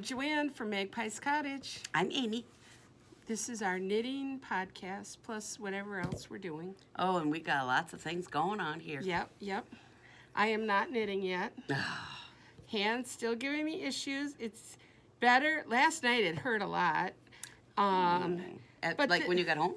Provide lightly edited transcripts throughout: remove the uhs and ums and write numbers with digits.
Joanne from Magpies Cottage. I'm Amy. This is our knitting podcast, plus whatever else we're doing. Oh, and we got lots of things going on here. Yep. I am not knitting yet. Hands still giving me issues. It's better. Last night it hurt a lot. But when you got home?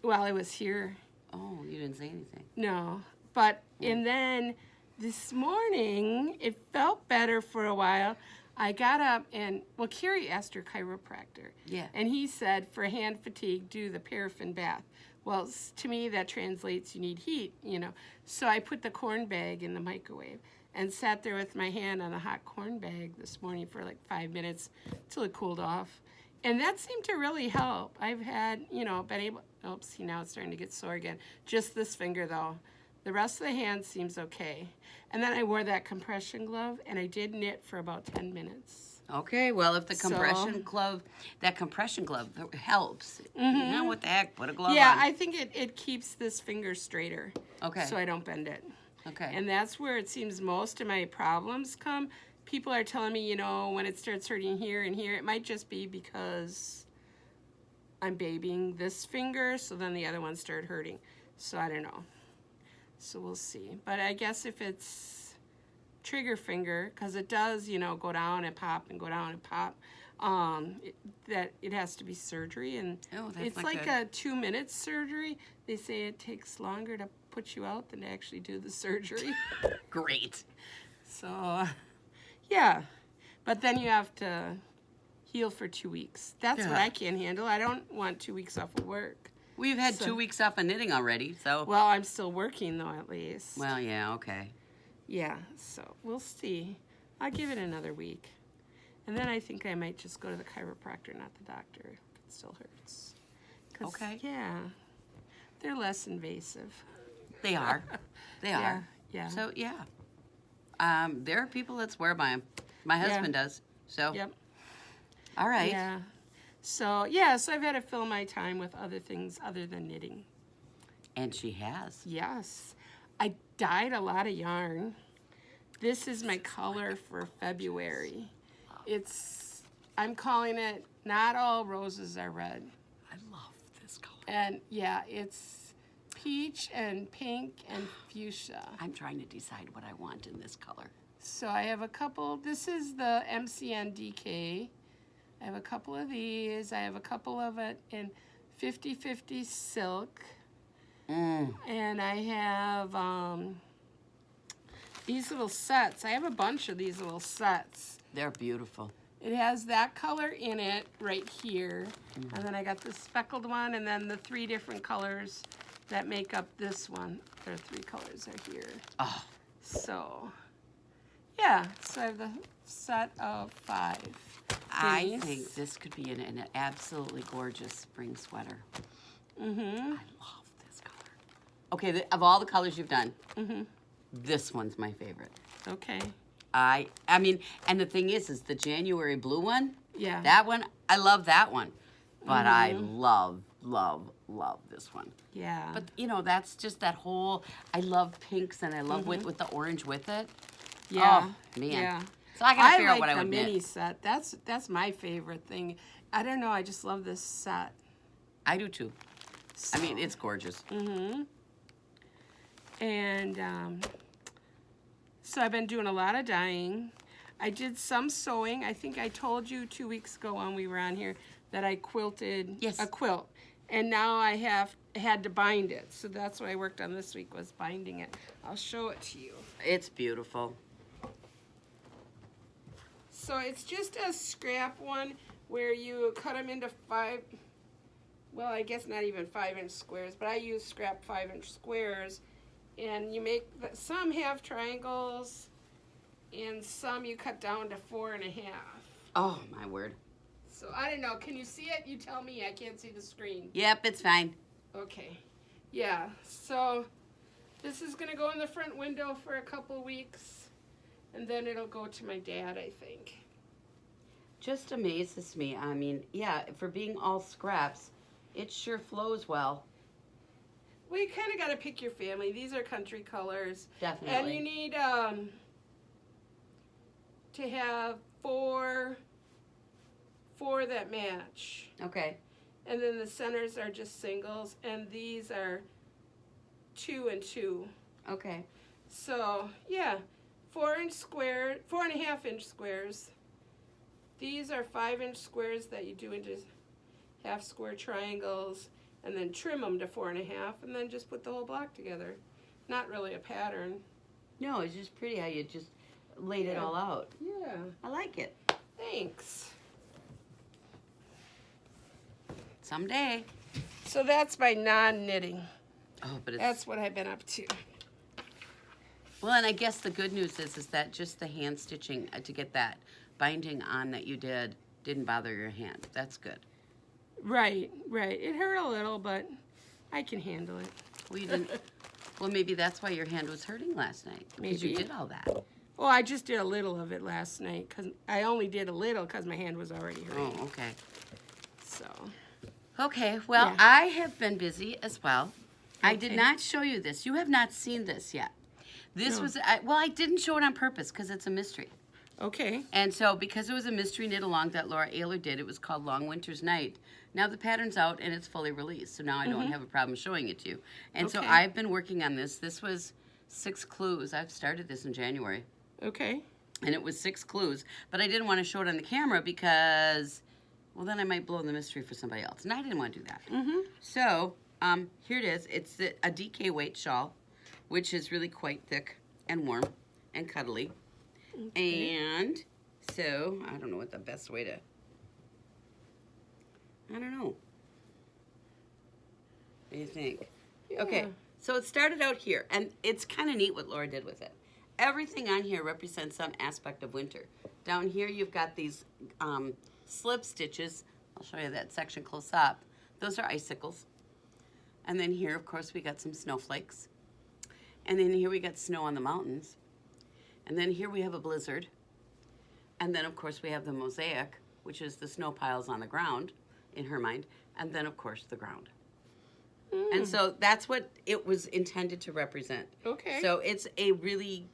Well, I was here. Oh, you didn't say anything. No. But, and then this morning, it felt better for a while. I got up and, well, Carrie asked her chiropractor. Yeah. And he said, for hand fatigue, do the paraffin bath. Well, to me, that translates you need heat, you know. So I put the corn bag in the microwave and sat there with my hand on the hot corn bag this morning for like 5 minutes till it cooled off. And that seemed to really help. I've had, been able, see, now it's starting to get sore again. Just this finger, though. The rest of the hand seems okay. And then I wore that compression glove, and I did knit for about 10 minutes. Okay, well, if the compression glove helps, what the heck, put a glove on. Yeah, I think it keeps this finger straighter. Okay. So I don't bend it. Okay. And that's where it seems most of my problems come. People are telling me, when it starts hurting here and here, it might just be because I'm babying this finger, so then the other one started hurting. So I don't know. So we'll see. But I guess if it's trigger finger, because it does, go down and pop and go down and pop, that it has to be surgery. And it's like a 2-minute surgery. They say it takes longer to put you out than to actually do the surgery. Great. So, yeah. But then you have to heal for 2 weeks. That's what I can't handle. I don't want 2 weeks off of work. We've had 2 weeks off of knitting already, so. Well, I'm still working, though, at least. Well, yeah, okay. Yeah, so we'll see. I'll give it another week. And then I think I might just go to the chiropractor, not the doctor, if it still hurts. Okay. Yeah, they're less invasive. They are. They are. Yeah. So, yeah. There are people that swear by them. My husband does, so. Yep. All right. Yeah. So I've had to fill my time with other things other than knitting. And she has. Yes. I dyed a lot of yarn. This is my color for February. I'm calling it Not All Roses Are Red. I love this color. And it's peach and pink and fuchsia. I'm trying to decide what I want in this color. So I have a couple. This is the MCN DK. I have a couple of these. I have a couple of it in 50/50 silk. And I have these little sets. I have a bunch of these little sets. They're beautiful. It has that color in it right here. And then I got the speckled one and then the 3 different colors that make up this one. There are 3 colors are here. Oh. So, yeah. So I have the set of 5. I think this could be an absolutely gorgeous spring sweater. I love this color. Okay, of all the colors you've done, this one's my favorite. Okay. I mean, and the thing is the January blue one. Yeah. That one, I love that one, but I love this one. Yeah. But that's just that whole. I love pinks and I love with the orange with it. Yeah. Oh man. Yeah. So I gotta figure out what I would like the mini knit. set. That's my favorite thing. I don't know. I just love this set. I do too. So. I mean, it's gorgeous. And so I've been doing a lot of dyeing. I did some sewing. I think I told you 2 weeks ago when we were on here that I quilted a quilt. And now I had to bind it. So that's what I worked on this week was binding it. I'll show it to you. It's beautiful. So it's just a scrap one where you cut them into 5, well, I guess not even 5-inch squares, but I use scrap 5-inch squares. And you make, some have triangles, and some you cut down to 4.5. Oh, my word. So I don't know, can you see it? You tell me, I can't see the screen. Yep, it's fine. Okay, yeah, so this is gonna go in the front window for a couple weeks, and then it'll go to my dad, I think. Just amazes me. I mean, yeah, for being all scraps, it sure flows well. Well, you kind of got to pick your family. These are country colors. Definitely. And you need to have 4 4 that match. Okay. And then the centers are just singles, and these are 2 and 2. Okay. So yeah, 4.5 inch squares. These are 5-inch squares that you do into half square triangles, and then trim them to 4.5, and then just put the whole block together. Not really a pattern. No, it's just pretty how you just laid it all out. Yeah. I like it. Thanks. Someday. So that's my non-knitting. Oh, but it's... That's what I've been up to. Well, and I guess the good news is that just the hand stitching to get that binding on that you didn't bother your hand. That's good. Right, right. It hurt a little, but I can handle it. Well, you didn't... Well, maybe that's why your hand was hurting last night. Because you Maybe. did all that. Well, I just did a little of it last night, because I only did a little because my hand was already hurting. Oh, okay. So. Okay, well, Yeah. I have been busy as well. I did Okay. not show you this. You have not seen this yet. This No. was, well, I didn't show it on purpose because it's a mystery. Okay. And so because it was a mystery knit along that Laura Ayler did, it was called Long Winter's Night. Now the pattern's out and it's fully released, so now I don't have a problem showing it to you. And so Okay. I've been working on this. This was 6 clues. I've started this in January. Okay. And it was 6 clues, but I didn't want to show it on the camera because, well, then I might blow the mystery for somebody else, and I didn't want to do that. So here it is. It's a DK weight shawl, which is really quite thick and warm and cuddly. Okay. And so I don't know what the best way to. I don't know. What do you think? Yeah. Okay, so it started out here, and it's kind of neat what Laura did with it. Everything on here represents some aspect of winter. Down here you've got these slip stitches. I'll show you that section close up. Those are icicles. And then here, of course, we got some snowflakes. And then here we got snow on the mountains. And then here we have a blizzard. And then, of course, we have the mosaic, which is the snow piles on the ground, in her mind. And then, of course, the ground. And so that's what it was intended to represent. Okay. So it's a really,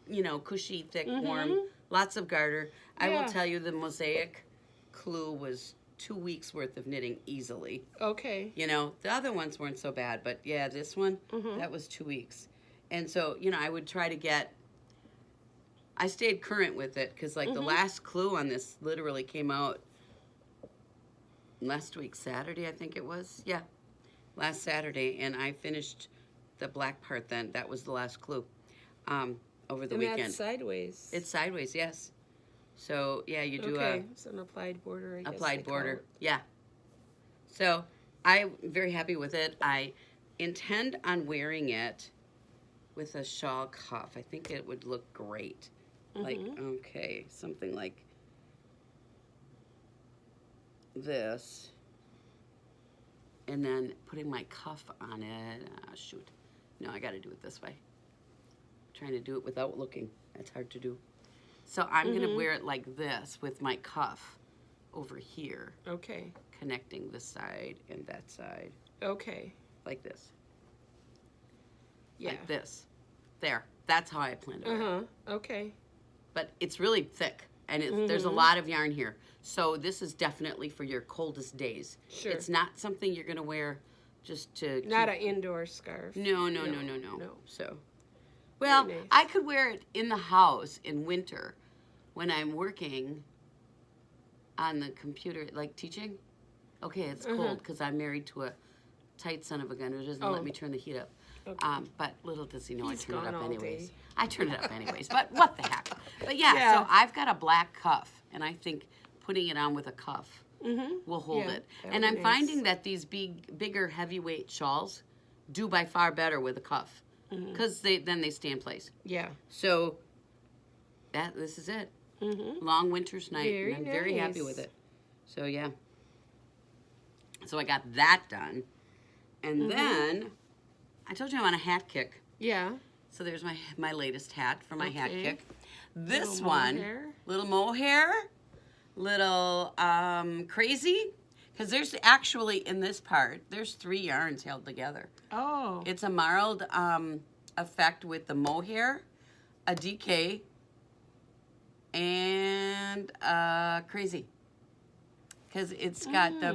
cushy, thick, warm, lots of garter. I will Yeah. tell you the mosaic clue was 2 weeks worth of knitting easily. Okay. The other ones weren't so bad, but yeah, this one, that was 2 weeks. And so, I would try to I stayed current with it because the last clue on this literally came out last week, Saturday, I think it was. Yeah. Last Saturday, and I finished the black part then. That was the last clue over the And weekend. that's sideways. It's sideways, yes. So, yeah, you do It's an applied border, I guess applied they call border. it. Yeah. So, I'm very happy with it. I intend on wearing it with a shawl cuff. I think it would look great. Like, okay, something like this. And then putting my cuff on it. Shoot. No, I got to do it this way. I'm trying to do it without looking. That's hard to do. So I'm going to wear it like this with my cuff over here, Okay. connecting this side and that side. Okay. Like this. Yeah. Like this. There. That's how I plan to wear it. Okay. But it's really thick, and there's a lot of yarn here. So this is definitely for your coldest days. Sure. It's not something you're going to wear just to Not an indoor scarf. No. No. So, well, Very nice. I could wear it in the house in winter when I'm working on the computer, like teaching. Okay, it's cold because I'm married to a tight son of a gun who doesn't let me turn the heat up. Okay. But little does he know He's I turn it gone up all anyways. day. I turn it up anyways, but what the heck. But yeah, so I've got a black cuff, and I think putting it on with a cuff will hold Yeah, it. that And would I'm be finding nice. that these bigger heavyweight shawls do by far better with a cuff because then they stay in place. Yeah. So this is it. Long winter's night, Very and I'm very happy nice. with it. So yeah. So I got that done. And then I told you I'm on a hat kick. Yeah. So there's my latest hat for my hat Okay. kick. This Little one, mohair. little mohair, little crazy. Because there's actually, in this part, there's 3 yarns held together. Oh. It's a marled effect with the mohair, a DK, and crazy. because it's got the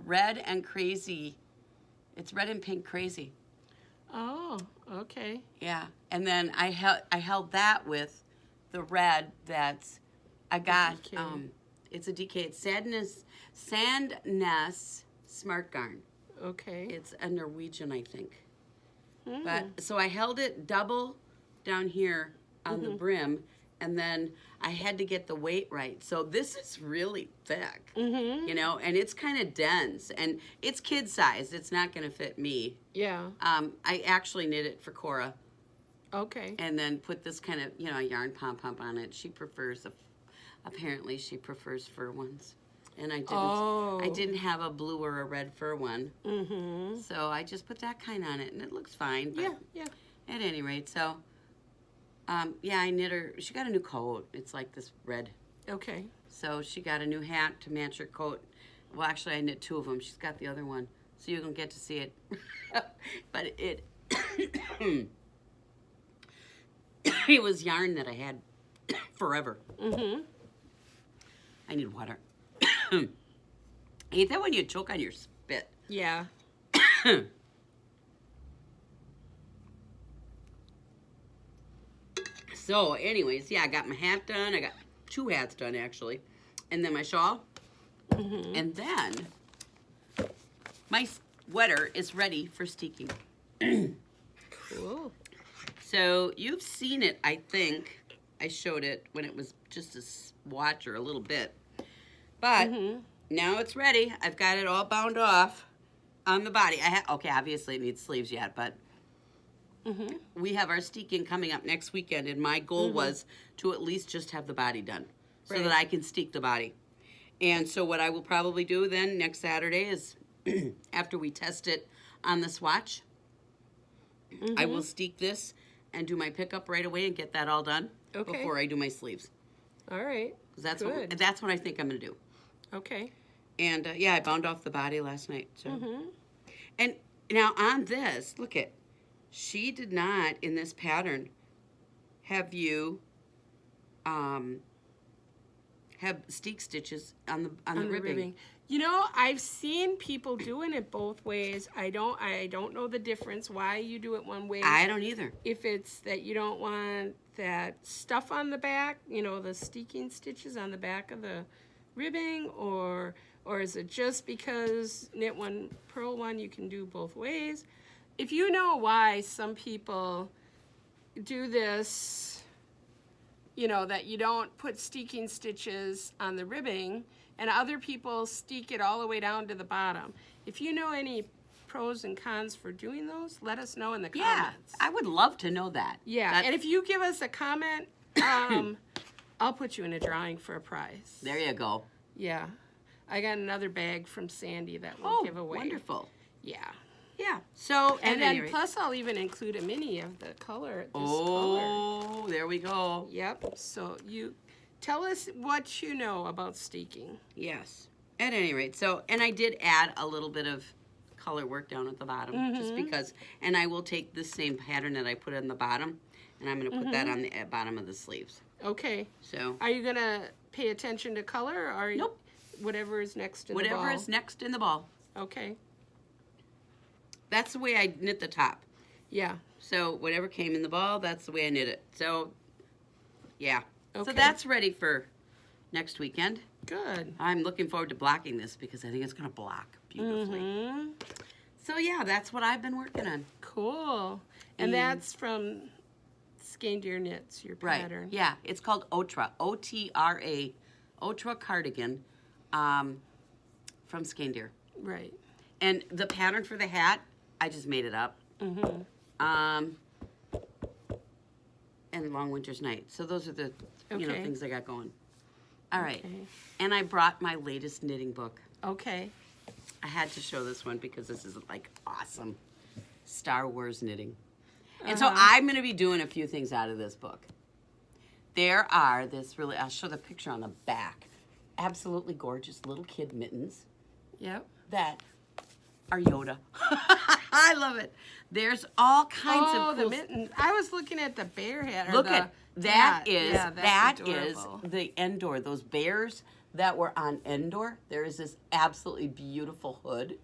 red and crazy. It's red and pink crazy. Oh, okay. Yeah, and then I held that with the red that's I got. DK. It's a DK. It's Sandness Smart Garn. Okay. It's a Norwegian, I think. But so I held it double down here on the brim, and then I had to get the weight right. So this is really thick, you know, and it's kind of dense, and it's kid sized. It's not going to fit me. Yeah. I actually knit it for Cora, Okay. and then put this kind of, you know, yarn pom-pom on it. She prefers, apparently she prefers fur ones. And I didn't. Oh. I didn't have a blue or a red fur one, so I just put that kind on it, and it looks fine. But Yeah. at any rate, so yeah, I knit her. She got a new coat. It's like this red. Okay. So she got a new hat to match her coat. Well, actually, I knit two of them. She's got the other one, so you don't get to see it. But it it was yarn that I had forever. I need water. I hate that when you choke on your spit. Yeah. So, anyways, yeah, I got my hat done. I got 2 hats done, actually. And then my shawl. And then my sweater is ready for steeking. Cool. So, you've seen it, I think. I showed it when it was just a swatch or a little bit. But now it's ready. I've got it all bound off on the body. Okay, obviously it needs sleeves yet, but we have our steeking coming up next weekend, and my goal was to at least just have the body done so that I can steek the body. And so what I will probably do then next Saturday is after we test it on the swatch, I will steek this and do my pickup right away and get that all done before I do my sleeves. All right. 'Cause that's Good. that's what I think I'm going to do. Okay. And yeah, I bound off the body last night. So. And now on this, look at, she did not in this pattern have you have steek stitches on the ribbing. You know, I've seen people doing it both ways. I don't know the difference why you do it one way. I don't either. If it's that you don't want that stuff on the back, you know, the steeking stitches on the back of the ribbing, or is it just because knit one, purl one, you can do both ways? If you know why some people do this, you know, that you don't put steeking stitches on the ribbing, and other people steek it all the way down to the bottom. If you know any pros and cons for doing those, let us know in the comments. I would love to know that. Yeah, and if you give us a comment, I'll put you in a drawing for a prize. There you go. Yeah. I got another bag from Sandy that we'll give away. Wonderful. Yeah. Yeah. So, And then plus I'll even include a mini of the color, this color. Oh, there we go. Yep. So you tell us what you know about steeking. Yes. At any rate, so, and I did add a little bit of color work down at the bottom, just because, and I will take this same pattern that I put on the bottom, and I'm going to put that on the bottom of the sleeves. Okay. So. Are you going to pay attention to color, or are you, Nope. Whatever is next in the ball? Whatever is next in the ball. Okay. That's the way I knit the top. Yeah. So whatever came in the ball, that's the way I knit it. So, yeah. Okay. So that's ready for next weekend. Good. I'm looking forward to blocking this because I think it's going to block beautifully. So yeah, that's what I've been working on. Cool. And that's from Skein Knits, your pattern. Right. Yeah, it's called Otra, O-T-R-A, Otra cardigan from Skein. Right. And the pattern for the hat, I just made it up. And Long Winter's Night. So those are the things I got going. All right. Okay. And I brought my latest knitting book. Okay. I had to show this one because this is like awesome Star Wars knitting. And so I'm going to be doing a few things out of this book. There are I'll show the picture on the back. Absolutely gorgeous little kid mittens. Yep. That are Yoda. I love it. There's all kinds of cool the mitten. I was looking at the bear hat. Look at that. Is adorable. the Endor. Those bears that were on Endor. There is this absolutely beautiful hood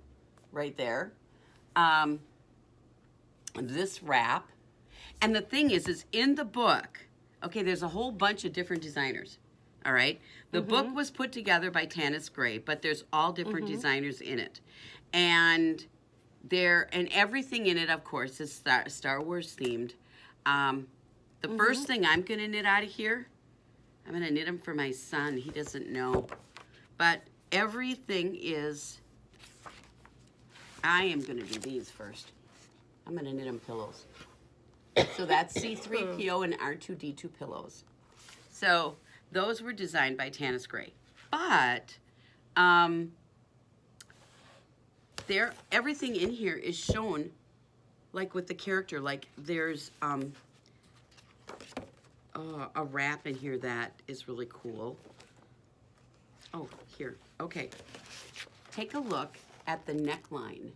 right there. This wrap. And the thing is in the book, okay, there's a whole bunch of different designers. All right. The book was put together by Tanis Gray, but there's all different designers in it. And everything in it, of course, is Star Wars themed. The first thing I'm going to knit out of here, I'm going to knit them for my son. He doesn't know. But everything is, I am going to do these first. I'm going to knit them pillows. So that's C3PO and R2D2 pillows. So those were designed by Tanis Gray. But everything in here is shown like with the character. Like there's a wrap in here that is really cool. Oh, here. Okay. Take a look at the neckline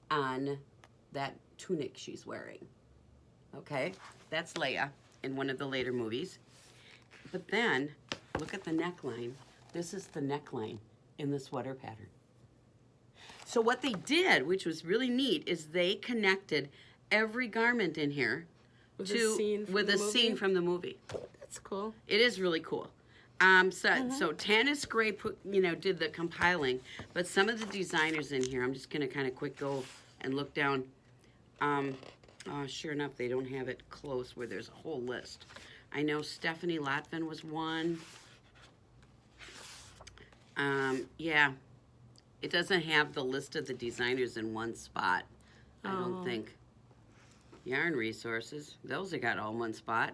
on that tunic she's wearing. Okay? That's Leia in one of the later movies. But then, look at the neckline. This is the neckline in the sweater pattern. So what they did, which was really neat, is they connected every garment in here with a scene from the movie. That's cool. It is really cool. So Tanis Gray did the compiling, but some of the designers in here, I'm just going to kind of quick go and look down. Sure enough, they don't have it close where there's a whole list. I know Stephanie Lotvin was one. Yeah, it doesn't have the list of the designers in one spot, I don't think. Yarn Resources, those are got all in one spot.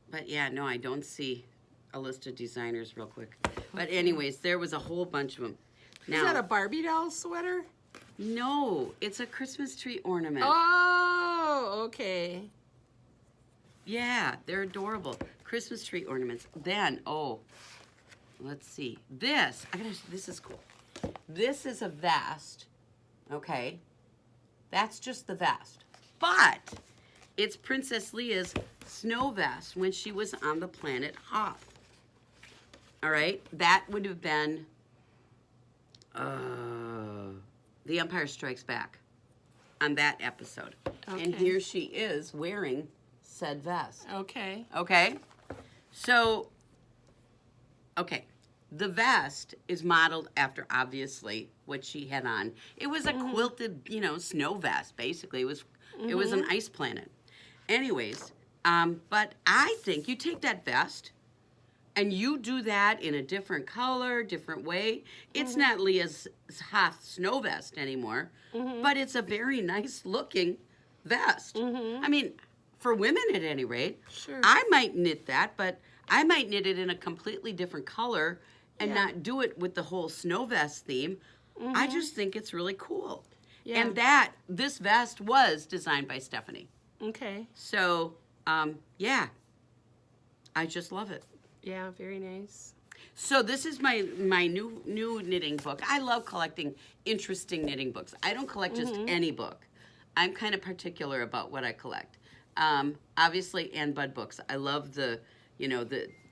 But yeah, no, I don't see a list of designers real quick. But anyways, there was a whole bunch of them. Now, is that a Barbie doll sweater? No, it's a Christmas tree ornament. Oh, okay. Yeah, they're adorable. Christmas tree ornaments. Then, let's see. This is cool. This is a vest, okay? That's just the vest. But it's Princess Leia's snow vest when she was on the planet Hoth. All right? That would have been The Empire Strikes Back on that episode. Okay. And here she is wearing said vest. Okay. Okay? So, okay. The vest is modeled after, obviously, what she had on. It was a quilted, snow vest, basically. It was an ice planet. Anyways, but I think you take that vest and you do that in a different color, different way. It's not Leah's Hoth snow vest anymore, but it's a very nice looking vest. I mean, for women at any rate. Sure. I might knit that, but I might knit it in a completely different color and not do it with the whole snow vest theme. I just think it's really cool. Yeah. And this vest was designed by Stephanie. Okay. So, yeah, I just love it. Yeah, very nice. So this is my new knitting book. I love collecting interesting knitting books. I don't collect just any book. I'm kind of particular about what I collect. Obviously, Ann Budd books. I love the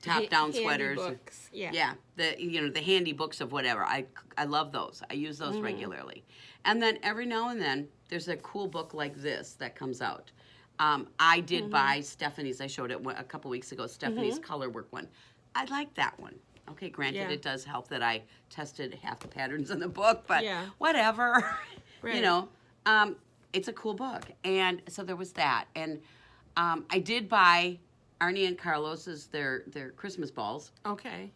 top-down sweaters. Books. Yeah. Yeah, the handy books of whatever. I love those. I use those regularly. And then every now and then, there's a cool book like this that comes out. I did buy Stephanie's. I showed it a couple weeks ago. Stephanie's color work one. I like that one. Okay, granted, it does help that I tested half the patterns in the book, but whatever. Right. It's a cool book. And so there was that. And I did buy Arnie and Carlos's their Christmas balls. Okay.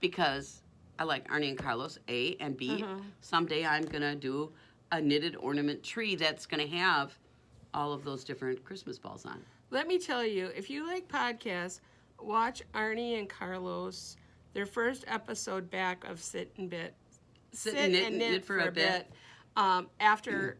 Because I like Arnie and Carlos, A, and B. Someday I'm gonna do a knitted ornament tree that's gonna have all of those different Christmas balls on. Let me tell you, if you like podcasts, watch Arnie and Carlos, their first episode back of Sit and Knit for a bit. After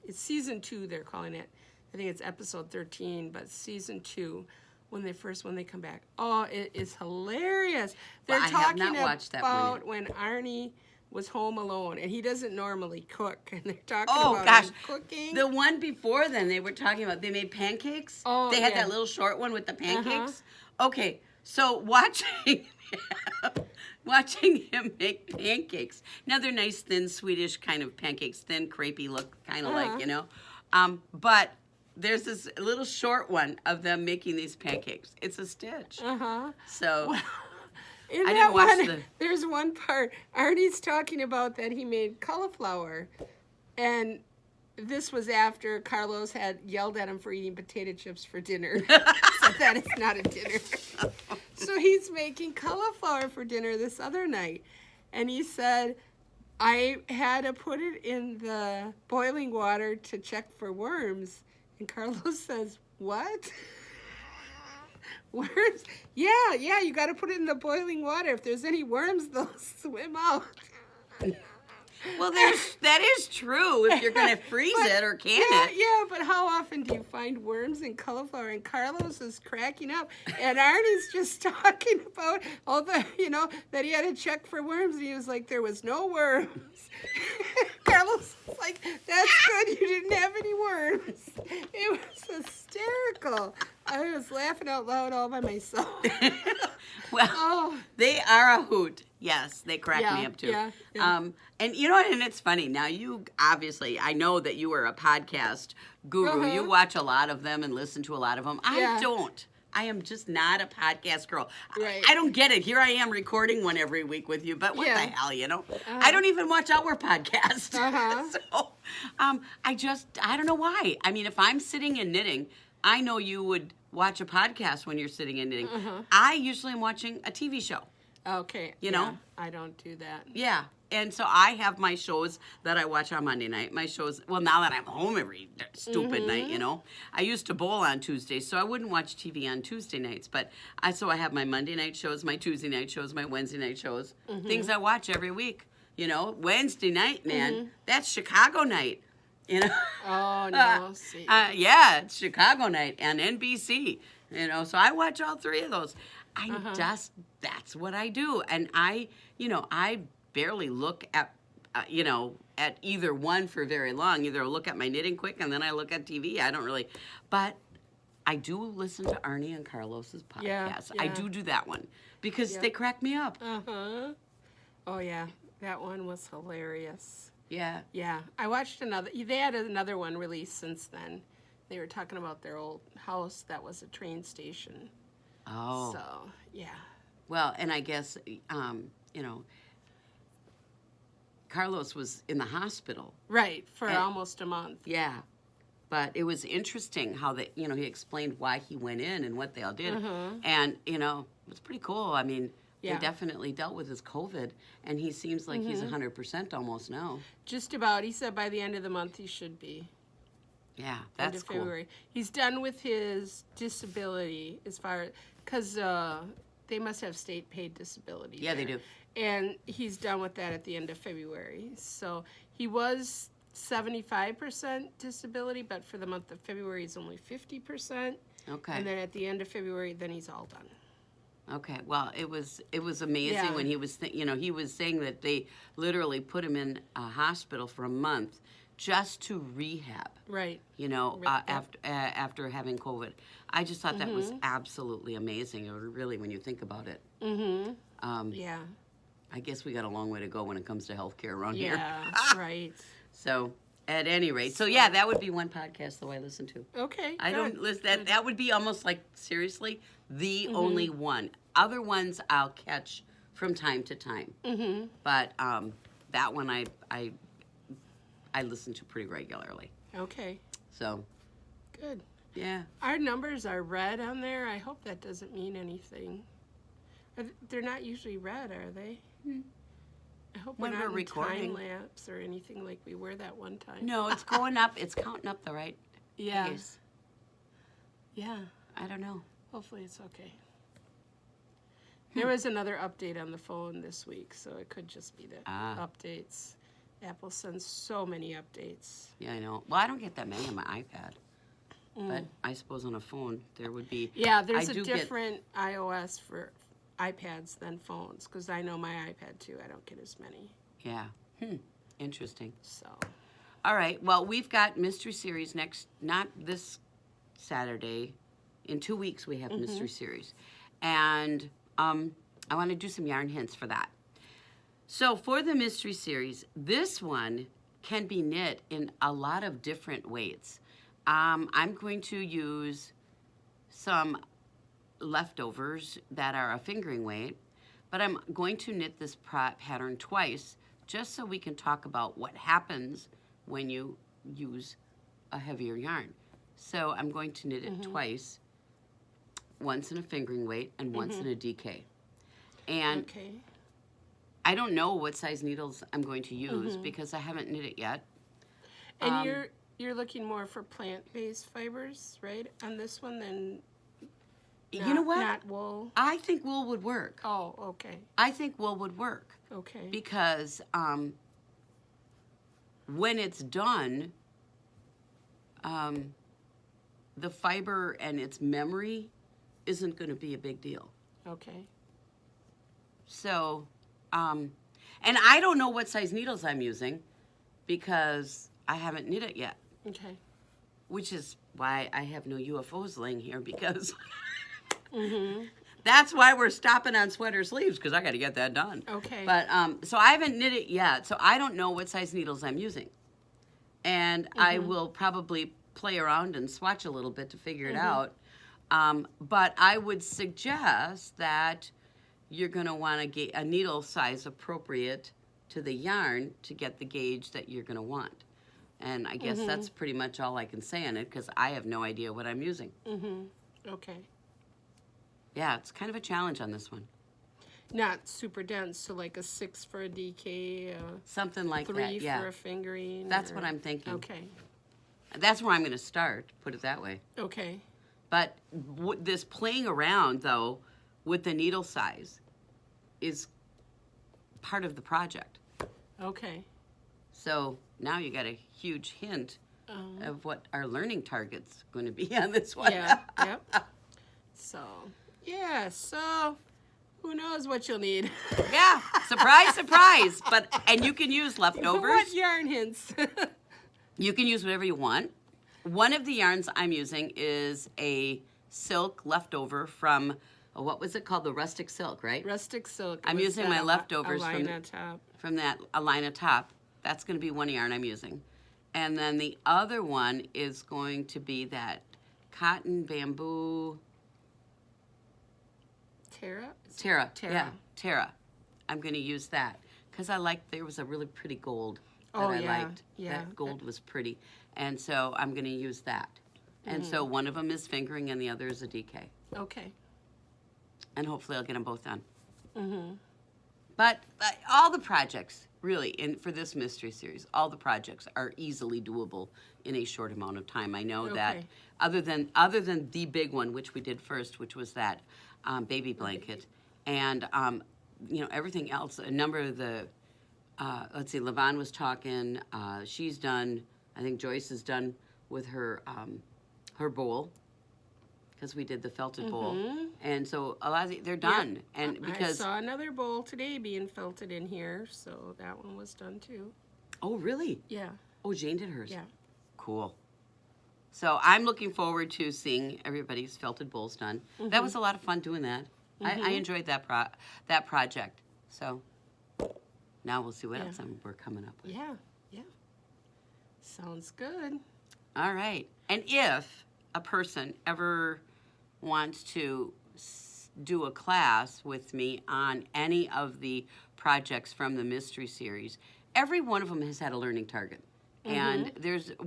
it's season 2, they're calling it. I think it's episode 13, but season 2. When they come back. Oh, it is hilarious. They're talking about when Arnie was home alone and he doesn't normally cook, and they're talking about him cooking. The one before then, they were talking about they made pancakes. Oh, they had that little short one with the pancakes. Okay, So watching him make pancakes. Now they're nice, thin, Swedish kind of pancakes, thin, crepey look, kind of like, you know. But there's this little short one of them making these pancakes. It's a stitch. So In I that didn't watch one, the. there's one part, Arnie's talking about that he made cauliflower. And this was after Carlos had yelled at him for eating potato chips for dinner. So that is not a dinner. So he's making cauliflower for dinner this other night. And he said, I had to put it in the boiling water to check for worms. And Carlos says, what? Worms? Yeah, you got to put it in the boiling water. If there's any worms, they'll swim out. Well, that is true if you're going to freeze it or can it. Yeah, but how often do you find worms in cauliflower? And Carlos is cracking up, and Arnie's just talking about all the, that he had to check for worms, and he was like, there was no worms. Carlos was like, that's good, you didn't have any worms. It was hysterical. I was laughing out loud all by myself. Well, they are a hoot. Yes, they crack me up too. Yeah. And and it's funny. Now you obviously, I know that you are a podcast guru. You watch a lot of them and listen to a lot of them. I don't. I am just not a podcast girl. Right. I don't get it. Here I am recording one every week with you, but what the hell, I don't even watch our podcast. So I don't know why. I mean, if I'm sitting and knitting, I know you would watch a podcast when you're sitting and knitting. I usually am watching a TV show. Okay. You know? I don't do that. Yeah. And so I have my shows that I watch on Monday night. My shows, well, now that I'm home every stupid night, I used to bowl on Tuesdays, so I wouldn't watch TV on Tuesday nights. But I have my Monday night shows, my Tuesday night shows, my Wednesday night shows, things I watch every week. Wednesday night, man, that's Chicago night. Oh, no. See. Yeah, it's Chicago night on NBC. So I watch all three of those. That's what I do. And I barely look at, at either one for very long. Either I look at my knitting quick and then I look at TV. I don't really, but I do listen to Arnie and Carlos's podcast. Yeah. I do that one because they crack me up. Oh, yeah. That one was hilarious. Yeah. Yeah. I watched they had another one released since then. They were talking about their old house that was a train station. Oh. So, yeah. Well, and I guess, Carlos was in the hospital. Right, for almost a month. Yeah. But it was interesting how he explained why he went in and what they all did. And, it was pretty cool. I mean, they definitely dealt with his COVID, and he seems like he's 100% almost now. Just about. He said by the end of the month he should be. Yeah, that's cool. February. He's done with his disability because they must have state paid disability. Yeah, they do. And he's done with that at the end of February. So he was 75% disability, but for the month of February, he's only 50%. Okay. And then at the end of February, then he's all done. Okay. Well, it was amazing when he was he was saying that they literally put him in a hospital for a month just to rehab. Right. After having COVID. I just thought that was absolutely amazing. Really, when you think about it. Yeah. I guess we got a long way to go when it comes to healthcare around here. Yeah. Right. So, at any rate, that would be one podcast though I listen to. Okay. I don't listen. That would be almost like seriously the only one. Other ones I'll catch from time to time. But that one I listen to pretty regularly. Okay. So. Good. Yeah. Our numbers are red on there. I hope that doesn't mean anything. They're not usually red, are they? I hope When we're not we're recording. time lapse or anything like we were that one time. No, it's going up. It's counting up the right pace. Yeah. I don't know. Hopefully it's okay. There was another update on the phone this week, so it could just be the updates. Apple sends so many updates. Yeah, I know. Well, I don't get that many on my iPad. But I suppose on a phone there would be. Yeah, there's a different iOS for iPads than phones, because I know my iPad too. I don't get as many. Yeah. Interesting. So. All right. Well, we've got Mystery Series not this Saturday. In 2 weeks we have Mystery Series. And I want to do some yarn hints for that. So for the mystery series, this one can be knit in a lot of different weights. I'm going to use some leftovers that are a fingering weight, but I'm going to knit this pattern twice just so we can talk about what happens when you use a heavier yarn. So I'm going to knit it twice, once in a fingering weight and once in a DK. And I don't know what size needles I'm going to use because I haven't knit it yet. And you're looking more for plant-based fibers, right, on this one than you know what? Not wool. I think wool would work. Oh, okay. I think wool would work. Okay. Because when it's done, the fiber and its memory isn't going to be a big deal. Okay. So, and I don't know what size needles I'm using because I haven't knit it yet. Okay. Which is why I have no UFOs laying here because that's why we're stopping on sweater sleeves because I got to get that done. Okay. But so I haven't knit it yet, so I don't know what size needles I'm using, and I will probably play around and swatch a little bit to figure it out. But I would suggest that you're going to want to get a needle size appropriate to the yarn to get the gauge that you're going to want. And I guess that's pretty much all I can say on it because I have no idea what I'm using. Okay. Yeah, it's kind of a challenge on this one. Not super dense, so like a 6 for a DK, Something like 3 that, yeah. for a fingering. That's what I'm thinking. Okay. That's where I'm going to start, put it that way. Okay. But this playing around, though, with the needle size is part of the project. Okay. So now you got a huge hint of what our learning target's going to be on this one. Yeah. Yep. So, yeah. So, who knows what you'll need? Yeah. Surprise, surprise. And you can use leftovers. What yarn hints? You can use whatever you want. One of the yarns I'm using is a silk leftover from, what was it called? The rustic silk, right? Rustic silk. I'm using my leftovers from that Alina top. That's going to be one yarn I'm using. And then the other one is going to be that cotton bamboo. Tara? Tara. Yeah, Tara. I'm going to use that because there was a really pretty gold that I liked. Yeah. That gold was pretty. And so I'm going to use that. And so one of them is fingering and the other is a DK. Okay. And hopefully I'll get them both done. But all the projects, really, for this mystery series, all the projects are easily doable in a short amount of time. I know that other than the big one, which we did first, which was that baby blanket, and everything else. A number of the let's see, Levon was talking. She's done. I think Joyce is done with her bowl. Because we did the felted bowl, and so a lot of they're done. Yeah. And because I saw another bowl today being felted in here, so that one was done too. Oh, really? Yeah. Oh, Jane did hers. Yeah. Cool. So I'm looking forward to seeing everybody's felted bowls done. That was a lot of fun doing that. I enjoyed that project. So now we'll see what else we're coming up with. Yeah. Yeah. Sounds good. All right. And if a person ever wants to do a class with me on any of the projects from the mystery series, every one of them has had a learning target. And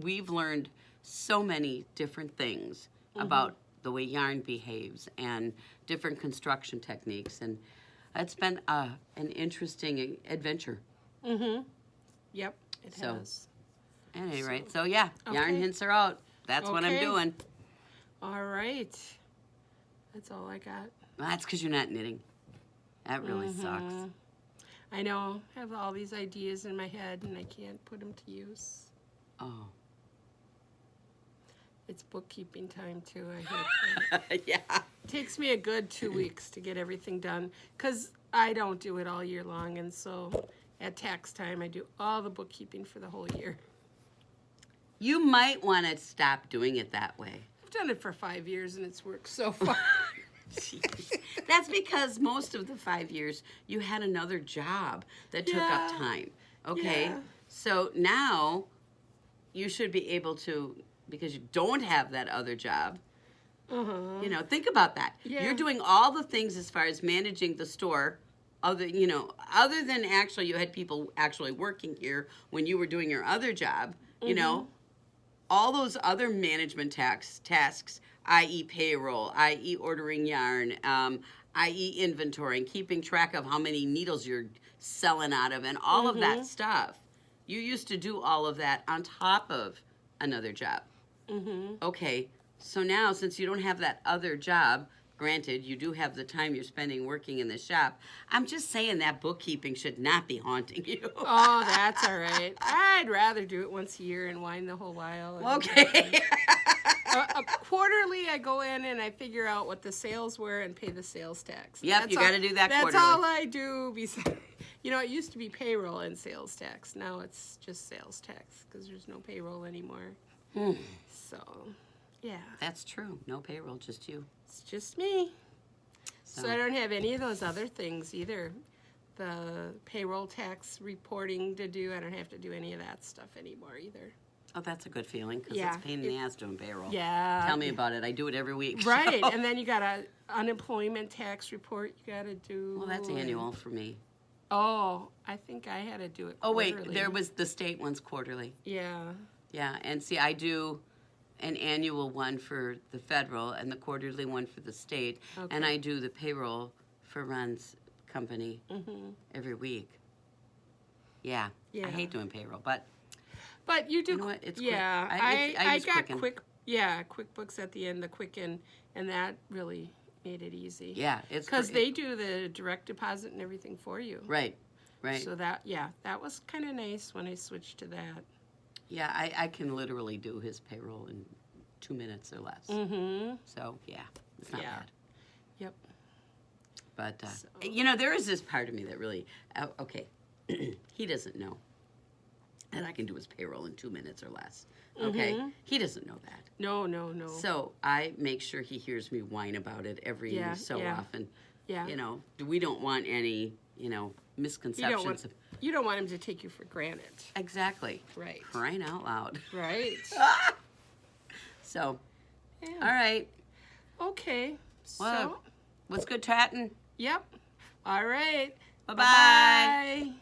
we've learned so many different things about the way yarn behaves and different construction techniques. And it's been an interesting adventure. Yep, it has. At any rate, so yeah, yarn hints are out. That's what I'm doing. All right. That's all I got. Well, that's because you're not knitting. That really sucks. I know. I have all these ideas in my head, and I can't put them to use. Oh. It's bookkeeping time, too. I hate that. Yeah. It takes me a good 2 weeks to get everything done, because I don't do it all year long, and so at tax time, I do all the bookkeeping for the whole year. You might want to stop doing it that way. I've done it for 5 years, and it's worked so far. Jeez. That's because most of the 5 years you had another job that took up time. Okay? Yeah. So now you should be able to, because you don't have that other job, you know, think about that. Yeah. You're doing all the things as far as managing the store, other than actually you had people actually working here when you were doing your other job, you know, all those other management tasks, i.e. payroll, i.e. ordering yarn, i.e. inventory, and keeping track of how many needles you're selling out of, and all of that stuff. You used to do all of that on top of another job. Okay, so now since you don't have that other job, granted, you do have the time you're spending working in the shop, I'm just saying that bookkeeping should not be haunting you. Oh, that's all right. I'd rather do it once a year and whine the whole while. Okay. Quarterly, I go in and I figure out what the sales were and pay the sales tax. Yep, you got to do that quarterly. That's all I do. Besides, you know, it used to be payroll and sales tax. Now it's just sales tax because there's no payroll anymore. So, yeah. That's true. No payroll, just you. It's just me. So I don't have any of those other things either. The payroll tax reporting to do, I don't have to do any of that stuff anymore either. Oh, that's a good feeling because Yeah. it's a pain in the ass doing payroll. Yeah. Tell me about it. I do it every week. Right, so- and then you got a unemployment tax report you got to do. Well, that's annual for me. Oh, I think I had to do it Oh, wait. quarterly. There was the state one's quarterly. Yeah. Yeah, and see, I do an annual one for the federal and the quarterly one for the state, and I do the payroll for Ron's company every week. Yeah, Yeah. I hate doing payroll, but But you know what? It's quick. yeah. I I use got Quicken. QuickBooks at the end, the Quicken, and that really made it easy. yeah, it's Because they do the direct deposit and everything for you. right. So that was kind of nice when I switched to that. Yeah, I can literally do his payroll in 2 minutes or less. So yeah, it's not bad. Yep. But you know, there is this part of me that really okay. He doesn't know that I can do his payroll in 2 minutes or less. Okay, he doesn't know that. No. So I make sure he hears me whine about it every so often. Yeah. You know, we don't want any misconceptions. You don't want him to take you for granted. Exactly. Right. Crying out loud. Right. So, Yeah. all right. Okay. Well, what's good chatting? Yep. All right. Bye-bye. Bye-bye.